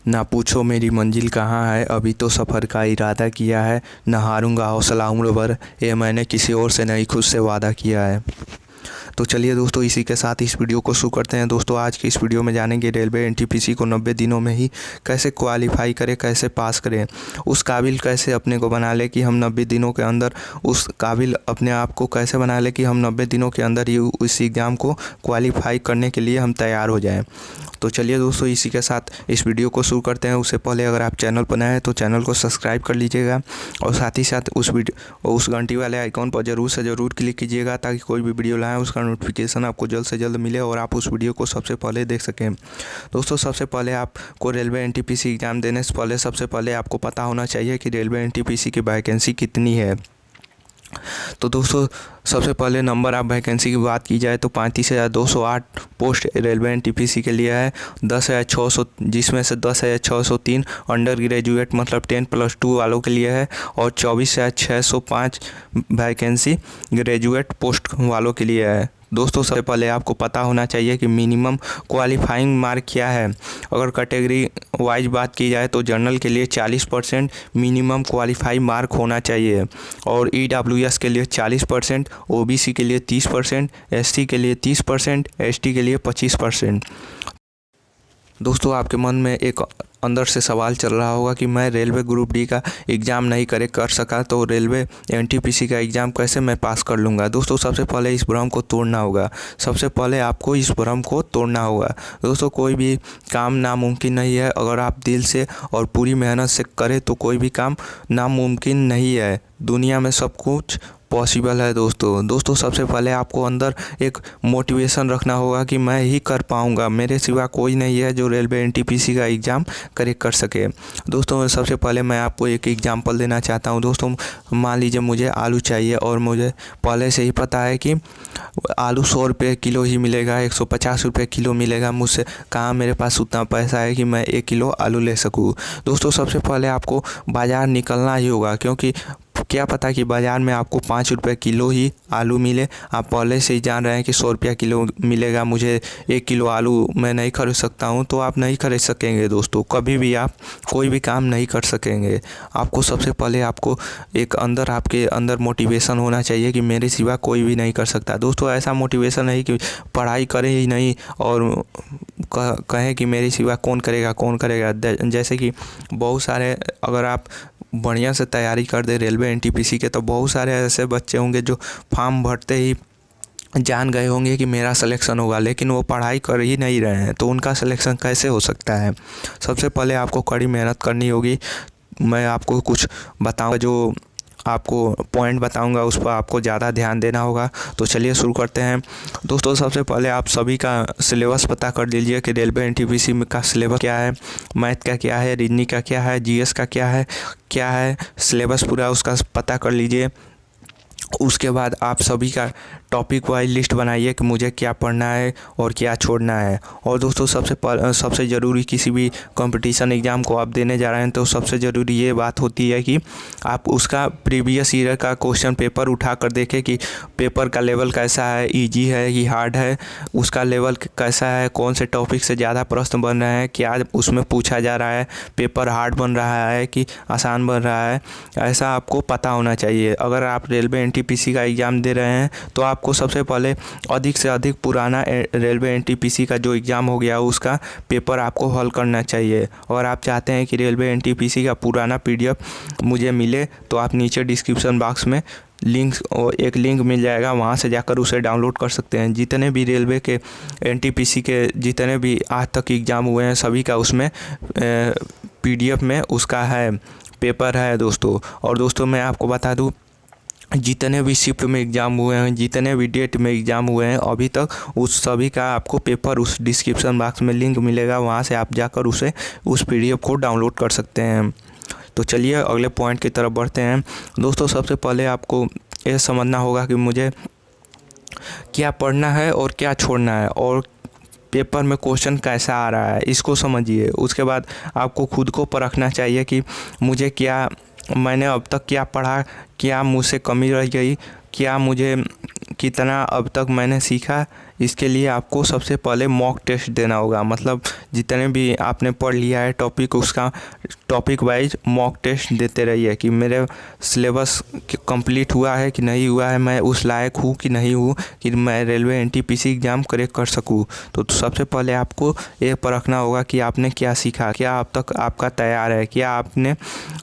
ना पूछो मेरी मंजिल कहाँ है, अभी तो सफ़र का इरादा किया है, न हारूंगा हौसला उम्र भर, ये मैंने किसी और से नहीं खुद से वादा किया है। तो चलिए दोस्तों, इसी के साथ इस वीडियो को शुरू करते हैं। दोस्तों आज की इस वीडियो में जानेंगे रेलवे एनटीपीसी को 90 दिनों में ही कैसे क्वालिफाई करें, कैसे पास करें, उस काबिल कैसे अपने को बना ले कि हम 90 दिनों के अंदर उस काबिल अपने आप को कैसे बना ले कि हम 90 दिनों के अंदर ही उस एग्ज़ाम को क्वालिफाई करने के लिए हम तैयार हो जाएँ। तो चलिए दोस्तों, इसी के साथ इस वीडियो को शुरू करते हैं। उससे पहले अगर आप चैनल पर नए हैं तो चैनल को सब्सक्राइब कर लीजिएगा और साथ ही साथ उस घंटी वाले आइकॉन पर ज़रूर क्लिक कीजिएगा ताकि कोई भी वीडियो लाएँ उसका नोटिफिकेशन आपको जल्द से जल्द मिले और आप उस वीडियो को सबसे पहले देख सकें। दोस्तों सबसे पहले आपको रेलवे एनटीपीसी एग्ज़ाम देने से पहले सबसे पहले आपको पता होना चाहिए कि रेलवे एनटीपीसी की वैकेंसी कितनी है। तो दोस्तों सबसे पहले नंबर ऑफ़ वैकेंसी की बात की जाए तो 35,208 पोस्ट रेलवे एनटीपीसी के लिए है। 10,600 जिसमें से 10,603 अंडर ग्रेजुएट मतलब 10+2 वालों के लिए है और 24,605 वैकेंसी ग्रेजुएट पोस्ट वालों के लिए है। दोस्तों सबसे पहले आपको पता होना चाहिए कि मिनिमम क्वालिफाइंग मार्क क्या है। अगर कैटेगरी वाइज बात की जाए तो जनरल के लिए 40% मिनिमम क्वालिफाई मार्क होना चाहिए और ईडब्ल्यूएस के लिए 40%, ओबीसी के लिए 30%, एससी के लिए 30%, एसटी के लिए 25%। दोस्तों आपके मन में एक अंदर से सवाल चल रहा होगा कि मैं रेलवे ग्रुप डी का एग्ज़ाम नहीं कर सका तो रेलवे एनटीपीसी का एग्ज़ाम कैसे मैं पास कर लूँगा। दोस्तों सबसे पहले इस भ्रम को तोड़ना होगा। सबसे पहले आपको इस भ्रम को तोड़ना होगा। दोस्तों कोई भी काम नामुमकिन नहीं है। अगर आप दिल से और पूरी मेहनत से करें तो कोई भी काम नामुमकिन नहीं है। दुनिया में सब कुछ पॉसिबल है दोस्तों सबसे पहले आपको अंदर एक मोटिवेशन रखना होगा कि मैं ही कर पाऊँगा, मेरे सिवा कोई नहीं है जो रेलवे एनटीपीसी का एग्ज़ाम कर सके। दोस्तों सबसे पहले मैं आपको एक एग्जांपल देना चाहता हूँ। दोस्तों मान लीजिए मुझे आलू चाहिए और मुझे पहले से ही पता है कि आलू 100 रुपये किलो ही मिलेगा, 150 रुपये किलो मिलेगा। मुझसे कहाँ मेरे पास उतना पैसा है कि मैं 1 किलो आलू ले सकूँ। दोस्तों सबसे पहले आपको बाज़ार निकलना ही होगा, क्योंकि क्या पता कि बाज़ार में आपको 5 रुपये किलो ही आलू मिले। आप पहले से ही जान रहे हैं कि 100 रुपया किलो मिलेगा, मुझे 1 किलो आलू मैं नहीं खरीद सकता हूं, तो आप नहीं खरीद सकेंगे। दोस्तों कभी भी आप कोई भी काम नहीं कर सकेंगे। आपको सबसे पहले आपको एक आपके अंदर मोटिवेशन होना चाहिए कि मेरे सिवा कोई भी नहीं कर सकता। दोस्तों ऐसा मोटिवेशन नहीं कि पढ़ाई करें ही नहीं और कहें कि मेरे सिवा कौन करेगा। जैसे कि बहुत सारे, अगर आप बढ़िया से तैयारी कर दे रेलवे एनटीपीसी के तो बहुत सारे ऐसे बच्चे होंगे जो फॉर्म भरते ही जान गए होंगे कि मेरा सिलेक्शन होगा, लेकिन वो पढ़ाई कर ही नहीं रहे हैं, तो उनका सिलेक्शन कैसे हो सकता है। सबसे पहले आपको कड़ी मेहनत करनी होगी। मैं आपको कुछ बताऊंगा, जो आपको पॉइंट बताऊंगा उस पर आपको ज़्यादा ध्यान देना होगा। तो चलिए शुरू करते हैं। दोस्तों सबसे पहले आप सभी का सिलेबस पता कर लीजिए कि रेलवे एनटीपीसी में का सिलेबस क्या है, मैथ का क्या है, रीजनिंग का क्या है, जीएस का क्या है सिलेबस पूरा उसका पता कर लीजिए। उसके बाद आप सभी का टॉपिक वाइज लिस्ट बनाइए कि मुझे क्या पढ़ना है और क्या छोड़ना है। और दोस्तों सबसे ज़रूरी, किसी भी कंपटीशन एग्ज़ाम को आप देने जा रहे हैं तो सबसे ज़रूरी ये बात होती है कि आप उसका प्रीवियस ईयर का क्वेश्चन पेपर उठा कर देखें कि पेपर का लेवल कैसा है, इजी है कि हार्ड है, उसका लेवल कैसा है, कौन से टॉपिक से ज़्यादा प्रश्न बन रहे हैं, क्या उसमें पूछा जा रहा है, पेपर हार्ड बन रहा है कि आसान बन रहा है, ऐसा आपको पता होना चाहिए। अगर आप रेलवे एनटीपीसी का एग्ज़ाम दे रहे हैं तो आपको सबसे पहले अधिक से अधिक पुराना रेलवे एनटीपीसी का जो एग्ज़ाम हो गया उसका पेपर आपको हल करना चाहिए। और आप चाहते हैं कि रेलवे एनटीपीसी का पुराना पीडीएफ मुझे मिले तो आप नीचे डिस्क्रिप्शन बॉक्स में एक लिंक मिल जाएगा, वहाँ से जाकर उसे डाउनलोड कर सकते हैं। जितने भी रेलवे के एनटीपीसी के जितने भी आज तक एग्ज़ाम हुए हैं सभी का उसमें पीडीएफ में उसका है, पेपर है दोस्तों। और दोस्तों मैं आपको बता दूं, जितने भी शिफ्ट में एग्ज़ाम हुए हैं, जितने भी डेट में एग्ज़ाम हुए हैं अभी तक, उस सभी का आपको पेपर उस डिस्क्रिप्शन बॉक्स में लिंक मिलेगा, वहाँ से आप जाकर उस पीडीएफ को डाउनलोड कर सकते हैं। तो चलिए अगले पॉइंट की तरफ बढ़ते हैं। दोस्तों सबसे पहले आपको यह समझना होगा कि मुझे क्या पढ़ना है और क्या छोड़ना है और पेपर में क्वेश्चन कैसा आ रहा है, इसको समझिए। उसके बाद आपको खुद को परखना चाहिए कि मैंने अब तक क्या पढ़ा, क्या मुझसे कमी रह गई, क्या मुझे कितना अब तक मैंने सीखा, इसके लिए आपको सबसे पहले मॉक टेस्ट देना होगा। मतलब जितने भी आपने पढ़ लिया है टॉपिक, उसका टॉपिक वाइज मॉक टेस्ट देते रहिए कि मेरे सिलेबस कंप्लीट हुआ है कि नहीं हुआ है, मैं उस लायक हूँ कि नहीं हूँ कि मैं रेलवे एनटीपीसी एग्ज़ाम क्रैक कर सकूँ। तो सबसे पहले आपको ये परखना होगा कि आपने क्या सीखा, क्या अब तक आपका तैयार है, क्या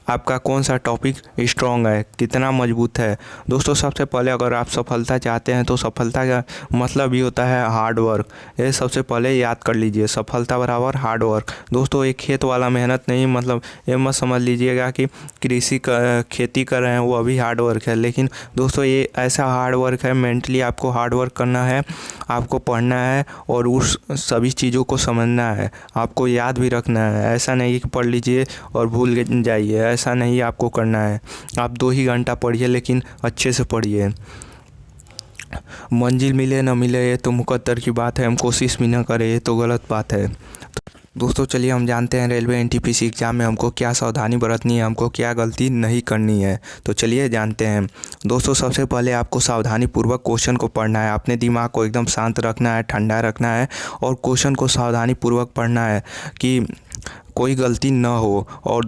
आपका कौन सा टॉपिक स्ट्रॉन्ग है, कितना मजबूत है। दोस्तों सबसे पहले अगर आप सफलता चाहते हैं तो सफलता का मतलब ही होता है हार्ड वर्क। ये सबसे पहले याद कर लीजिए, सफलता बराबर हार्ड वर्क। दोस्तों एक खेत वाला मेहनत नहीं, मतलब ये मत समझ लीजिएगा कि खेती कर रहे हैं वो अभी हार्ड वर्क है। लेकिन दोस्तों ये ऐसा हार्ड वर्क है, मेंटली आपको हार्ड वर्क करना है, आपको पढ़ना है और उस सभी चीज़ों को समझना है, आपको याद भी रखना है। ऐसा नहीं कि पढ़ लीजिए और भूल जाइए, ऐसा नहीं आपको करना है। आप 2 ही घंटा पढ़िए लेकिन अच्छे से पढ़िए। मंजिल मिले न मिले ये तो मुकद्दर की बात है, हम कोशिश भी न करें ये तो गलत बात है। दोस्तों चलिए हम जानते हैं रेलवे एनटीपीसी एग्ज़ाम में हमको क्या सावधानी बरतनी है, हमको क्या गलती नहीं करनी है। तो चलिए जानते हैं। दोस्तों सबसे पहले आपको सावधानी पूर्वक क्वेश्चन को पढ़ना है, अपने दिमाग को एकदम शांत रखना है, ठंडा रखना है और क्वेश्चन को सावधानी पूर्वक पढ़ना है कि कोई गलती न हो। और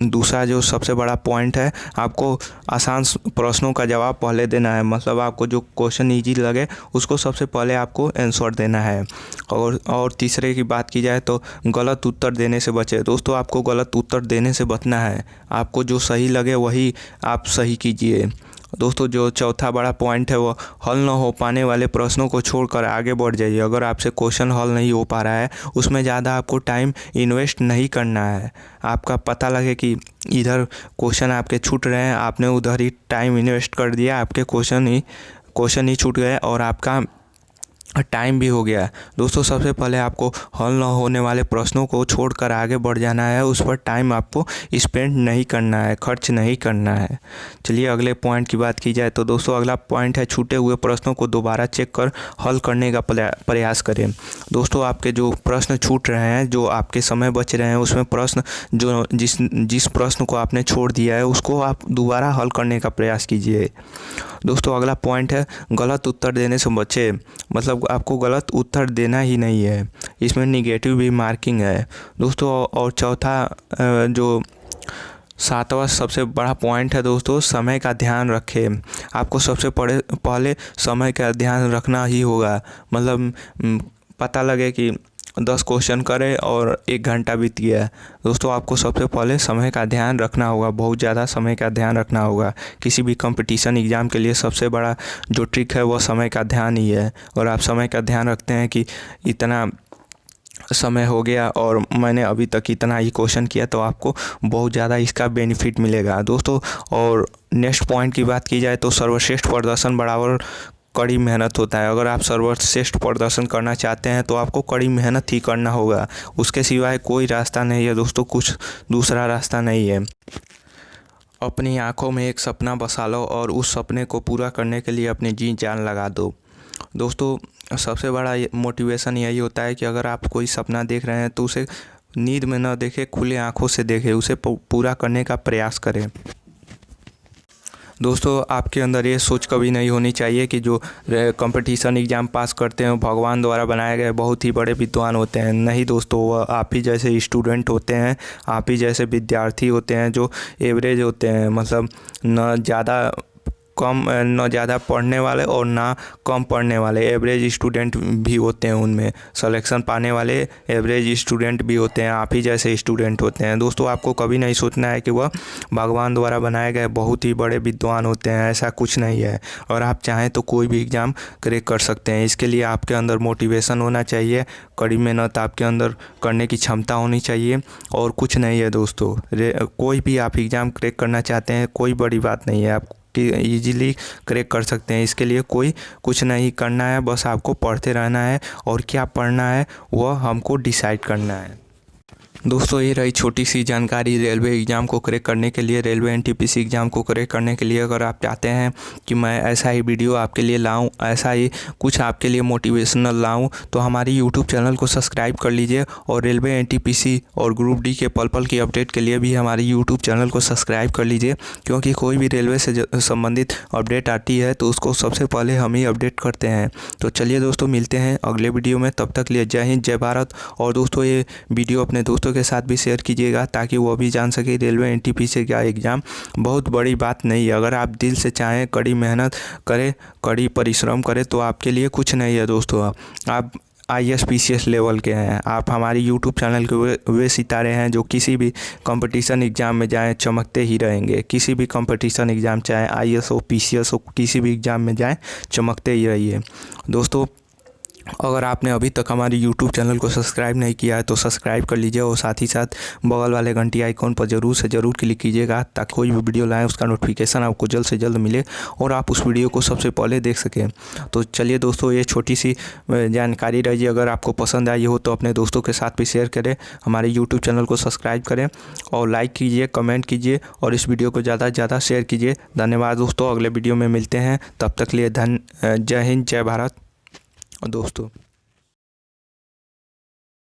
दूसरा जो सबसे बड़ा पॉइंट है, आपको आसान प्रश्नों का जवाब पहले देना है। मतलब आपको जो क्वेश्चन इजी लगे उसको सबसे पहले आपको आंसर देना है। और तीसरे की बात की जाए तो गलत उत्तर देने से बचे। दोस्तों आपको गलत उत्तर देने से बचना है, आपको जो सही लगे वही आप सही कीजिए। दोस्तों जो चौथा बड़ा पॉइंट है, वो हल न हो पाने वाले प्रश्नों को छोड़कर आगे बढ़ जाइए। अगर आपसे क्वेश्चन हल नहीं हो पा रहा है, उसमें ज़्यादा आपको टाइम इन्वेस्ट नहीं करना है। आपका पता लगे कि इधर क्वेश्चन आपके छूट रहे हैं, आपने उधर ही टाइम इन्वेस्ट कर दिया, आपके क्वेश्चन ही छूट गए और आपका टाइम भी हो गया। दोस्तों सबसे पहले आपको हल न होने वाले प्रश्नों को छोड़कर आगे बढ़ जाना है, उस पर टाइम आपको स्पेंड नहीं करना है, खर्च नहीं करना है। चलिए अगले पॉइंट की बात की जाए तो दोस्तों अगला पॉइंट है छूटे हुए प्रश्नों को दोबारा चेक कर हल करने का प्रयास करें। दोस्तों आपके जो प्रश्न छूट रहे हैं, जो आपके समय बच रहे हैं, उसमें प्रश्न जो जिस प्रश्न को आपने छोड़ दिया है उसको आप दोबारा हल करने का प्रयास कीजिए। दोस्तों अगला पॉइंट है गलत उत्तर देने से बचे। मतलब आपको गलत उत्तर देना ही नहीं है, इसमें निगेटिव भी मार्किंग है। दोस्तों और चौथा जो सातवां सबसे बड़ा पॉइंट है दोस्तों, समय का ध्यान रखें। आपको सबसे पहले समय का ध्यान रखना ही होगा। मतलब पता लगे कि 10 क्वेश्चन करें और 1 घंटा बीत गया। दोस्तों आपको सबसे पहले समय का ध्यान रखना होगा, बहुत ज़्यादा समय का ध्यान रखना होगा। किसी भी कंपटीशन एग्ज़ाम के लिए सबसे बड़ा जो ट्रिक है वो समय का ध्यान ही है। और आप समय का ध्यान रखते हैं कि इतना समय हो गया और मैंने अभी तक इतना ही क्वेश्चन किया, तो आपको बहुत ज़्यादा इसका बेनिफिट मिलेगा दोस्तों। और नेक्स्ट पॉइंट की बात की जाए तो सर्वश्रेष्ठ प्रदर्शन बराबर कड़ी मेहनत होता है। अगर आप सर्वश्रेष्ठ प्रदर्शन करना चाहते हैं तो आपको कड़ी मेहनत ही करना होगा, उसके सिवाय कोई रास्ता नहीं है दोस्तों, कुछ दूसरा रास्ता नहीं है। अपनी आँखों में एक सपना बसा लो और उस सपने को पूरा करने के लिए अपनी जी जान लगा दो। दोस्तों सबसे बड़ा मोटिवेशन यही होता है कि अगर आप कोई सपना देख रहे हैं तो उसे नींद में न देखें, खुले आँखों से देखें, उसे पूरा करने का प्रयास करें। दोस्तों आपके अंदर ये सोच कभी नहीं होनी चाहिए कि जो कंपटीशन एग्ज़ाम पास करते हैं भगवान द्वारा बनाए गए बहुत ही बड़े विद्वान होते हैं। नहीं दोस्तों, वह आप ही जैसे स्टूडेंट होते हैं, आप ही जैसे विद्यार्थी होते हैं जो एवरेज होते हैं। मतलब न ज़्यादा पढ़ने वाले और ना कम पढ़ने वाले, एवरेज स्टूडेंट भी होते हैं। उनमें सिलेक्शन पाने वाले एवरेज स्टूडेंट भी होते हैं, आप ही जैसे स्टूडेंट होते हैं। दोस्तों आपको कभी नहीं सोचना है कि वह भगवान द्वारा बनाए गए बहुत ही बड़े विद्वान होते हैं, ऐसा कुछ नहीं है। और आप चाहें तो कोई भी एग्ज़ाम क्रैक कर सकते हैं। इसके लिए आपके अंदर मोटिवेशन होना चाहिए, कड़ी मेहनत आपके अंदर करने की क्षमता होनी चाहिए और कुछ नहीं है दोस्तों। कोई भी आप एग्ज़ाम क्रैक करना चाहते हैं, कोई बड़ी बात नहीं है, आप कि ईजिली क्रैक कर सकते हैं। इसके लिए कुछ नहीं करना है, बस आपको पढ़ते रहना है और क्या पढ़ना है वह हमको डिसाइड करना है। दोस्तों ये रही छोटी सी जानकारी रेलवे एग्ज़ाम को क्रैक करने के लिए। रेलवे एनटीपीसी एग्ज़ाम को क्रैक करने के लिए अगर आप चाहते हैं कि मैं ऐसा ही वीडियो आपके लिए लाऊं, ऐसा ही कुछ आपके लिए मोटिवेशनल लाऊं, तो हमारी यूट्यूब चैनल को सब्सक्राइब कर लीजिए। और रेलवे एनटीपीसी और ग्रुप डी के पल पल की अपडेट के लिए भी हमारी यूट्यूब चैनल को सब्सक्राइब कर लीजिए, क्योंकि कोई भी रेलवे से संबंधित अपडेट आती है तो उसको सबसे पहले हम ही अपडेट करते हैं। तो चलिए दोस्तों, मिलते हैं अगले वीडियो में। तब तक लिए जय हिंद, जय भारत। और दोस्तों ये वीडियो अपने दोस्तों के साथ भी शेयर कीजिएगा, ताकि वो भी जान सके रेलवे एनटीपीसी का एग्ज़ाम बहुत बड़ी बात नहीं है। अगर आप दिल से चाहें, कड़ी मेहनत करें, कड़ी परिश्रम करें, तो आपके लिए कुछ नहीं है दोस्तों। आप IAS PCS लेवल के हैं। आप हमारी यूट्यूब चैनल के वे सितारे हैं जो किसी भी कंपटीशन एग्ज़ाम में जाएं चमकते ही रहेंगे। किसी भी कंपटीशन एग्ज़ाम, चाहे IAS हो, PCS हो, किसी भी एग्ज़ाम में जाएं चमकते ही रहिए दोस्तों। अगर आपने अभी तक हमारी यूट्यूब चैनल को सब्सक्राइब नहीं किया है तो सब्सक्राइब कर लीजिए, और साथ ही साथ बगल वाले घंटी आइकॉन पर ज़रूर से ज़रूर क्लिक कीजिएगा, ताकि कोई भी वीडियो लाएँ उसका नोटिफिकेशन आपको जल्द से जल्द मिले और आप उस वीडियो को सबसे पहले देख सकें। तो चलिए दोस्तों, ये छोटी सी जानकारी रही। अगर आपको पसंद आई हो तो अपने दोस्तों के साथ भी शेयर करें, हमारे यूट्यूब चैनल को सब्सक्राइब करें और लाइक कीजिए, कमेंट कीजिए और इस वीडियो को ज़्यादा से ज़्यादा शेयर कीजिए। धन्यवाद दोस्तों, अगले वीडियो में मिलते हैं। तब तक लिए जय हिंद, जय भारत दोस्तों।